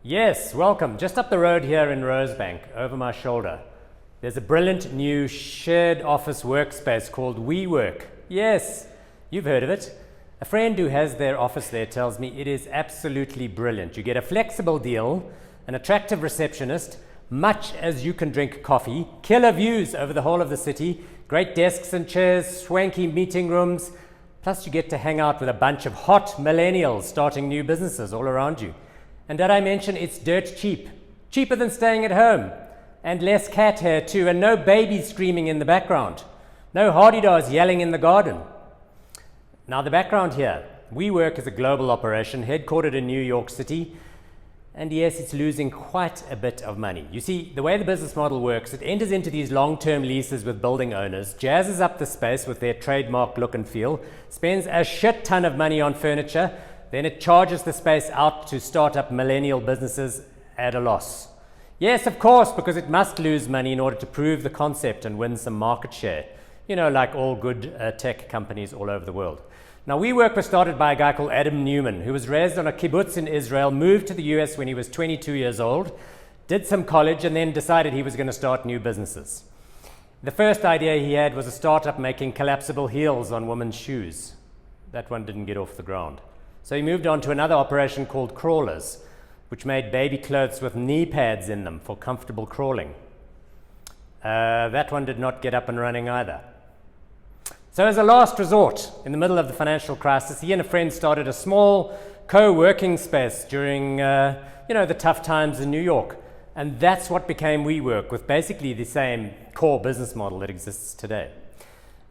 Yes, welcome. Just up the road here in Rosebank, over my shoulder, there's a brilliant new shared office workspace called WeWork. Yes, you've heard of it. A friend who has their office there tells me it is absolutely brilliant. You get a flexible deal, an attractive receptionist, much as you can drink coffee, killer views over the whole of the city, great desks and chairs, swanky meeting rooms, plus you get to hang out with a bunch of hot millennials starting new businesses all around you. And did I mention it's dirt cheap? Cheaper than staying at home. And less cat hair too, and no babies screaming in the background. No hardy-dars yelling in the garden. Now the background here. WeWork is a global operation headquartered in New York City. And yes, it's losing quite a bit of money. You see, the way the business model works, it enters into these long-term leases with building owners, jazzes up the space with their trademark look and feel, spends a shit ton of money on furniture, then it charges the space out to start-up millennial businesses at a loss. Yes, of course, because it must lose money in order to prove the concept and win some market share. You know, like all good tech companies all over the world. Now, WeWork was started by a guy called Adam Neumann, who was raised on a kibbutz in Israel, moved to the US when he was 22 years old, did some college, and then decided he was going to start new businesses. The first idea he had was a startup making collapsible heels on women's shoes. That one didn't get off the ground. So he moved on to another operation called Crawlers, which made baby clothes with knee pads in them for comfortable crawling. That one did not get up and running either. So as a last resort, in the middle of the financial crisis, he and a friend started a small co-working space during the tough times in New York. And that's what became WeWork, with basically the same core business model that exists today.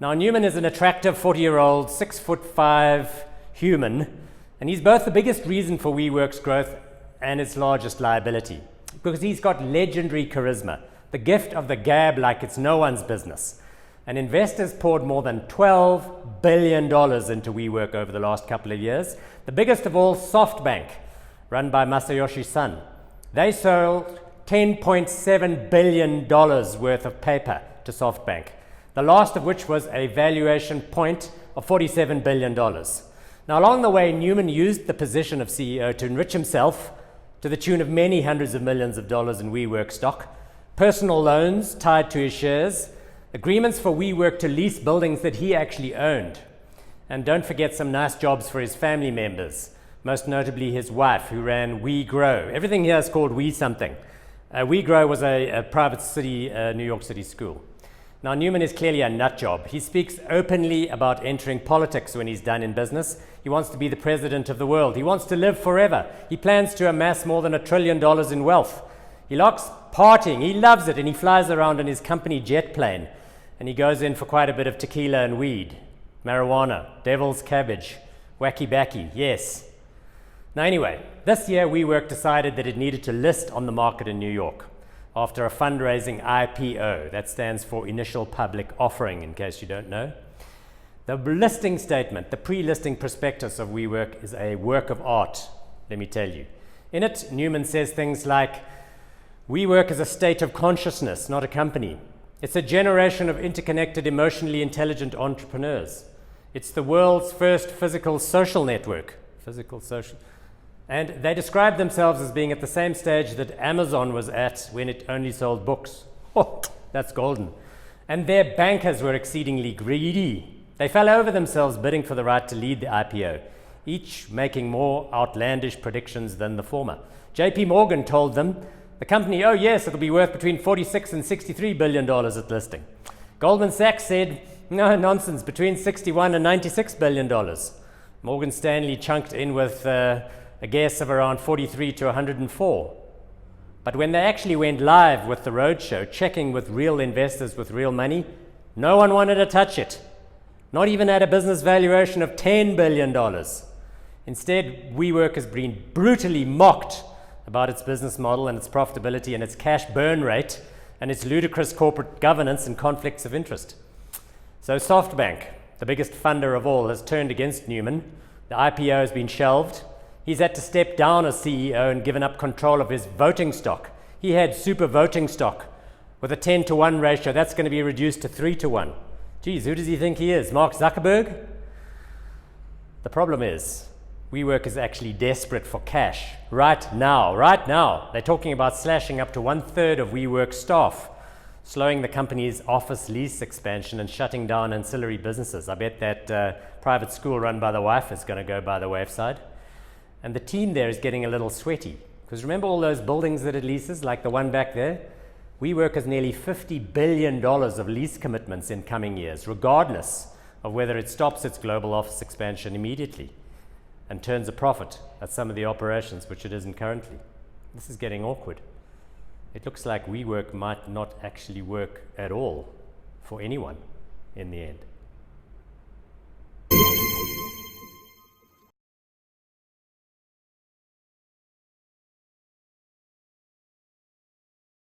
Now, Neumann is an attractive 40-year-old, 6'5" human, and he's both the biggest reason for WeWork's growth and its largest liability, because he's got legendary charisma, the gift of the gab like it's no one's business. And investors poured more than $12 billion into WeWork over the last couple of years. The biggest of all, SoftBank, run by Masayoshi Son. They sold $10.7 billion worth of paper to SoftBank, the last of which was a valuation point of $47 billion. Now, along the way, Neumann used the position of CEO to enrich himself to the tune of many hundreds of millions of dollars in WeWork stock, personal loans tied to his shares, agreements for WeWork to lease buildings that he actually owned. And don't forget some nice jobs for his family members, most notably his wife, who ran WeGrow. Everything here is called We something. WeGrow was a private city, New York City school. Now, Neumann is clearly a nut job. He speaks openly about entering politics when he's done in business. He wants to be the president of the world. He wants to live forever. He plans to amass more than $1 trillion in wealth. He likes partying. He loves it, and he flies around in his company jet plane. And he goes in for quite a bit of tequila and weed, marijuana, devil's cabbage, wacky backy, yes. Now anyway, this year WeWork decided that it needed to list on the market in New York after a fundraising IPO. That stands for Initial Public Offering, in case you don't know. The listing statement, the pre-listing prospectus of WeWork, is a work of art, let me tell you. In it, Neumann says things like, WeWork is a state of consciousness, not a company. It's a generation of interconnected, emotionally intelligent entrepreneurs. It's the world's first physical social network. And they describe themselves as being at the same stage that Amazon was at when it only sold books. Oh, that's golden. And their bankers were exceedingly greedy. They fell over themselves bidding for the right to lead the IPO, each making more outlandish predictions than the former. JP Morgan told them, the company, oh yes, it'll be worth between $46 and $63 billion at listing. Goldman Sachs said, no, nonsense, between $61 and $96 billion. Morgan Stanley chunked in with a guess of around 43 to 104. But when they actually went live with the roadshow, checking with real investors with real money, no one wanted to touch it. Not even at a business valuation of $10 billion. Instead, WeWork has been brutally mocked about its business model and its profitability and its cash burn rate and its ludicrous corporate governance and conflicts of interest. So SoftBank, the biggest funder of all, has turned against Neumann. The IPO has been shelved. He's had to step down as CEO and given up control of his voting stock. He had super voting stock with a 10-to-1 ratio. That's going to be reduced to 3-to-1. Geez, who does he think he is? Mark Zuckerberg? The problem is, WeWork is actually desperate for cash right now. They're talking about slashing up to 1/3 of WeWork staff, slowing the company's office lease expansion and shutting down ancillary businesses. I bet that private school run by the wife is going to go by the wayside. And the team there is getting a little sweaty. Because remember all those buildings that it leases, like the one back there? WeWork has nearly $50 billion of lease commitments in coming years, regardless of whether it stops its global office expansion immediately and turns a profit at some of the operations, which it isn't currently. This is getting awkward. It looks like WeWork might not actually work at all for anyone in the end.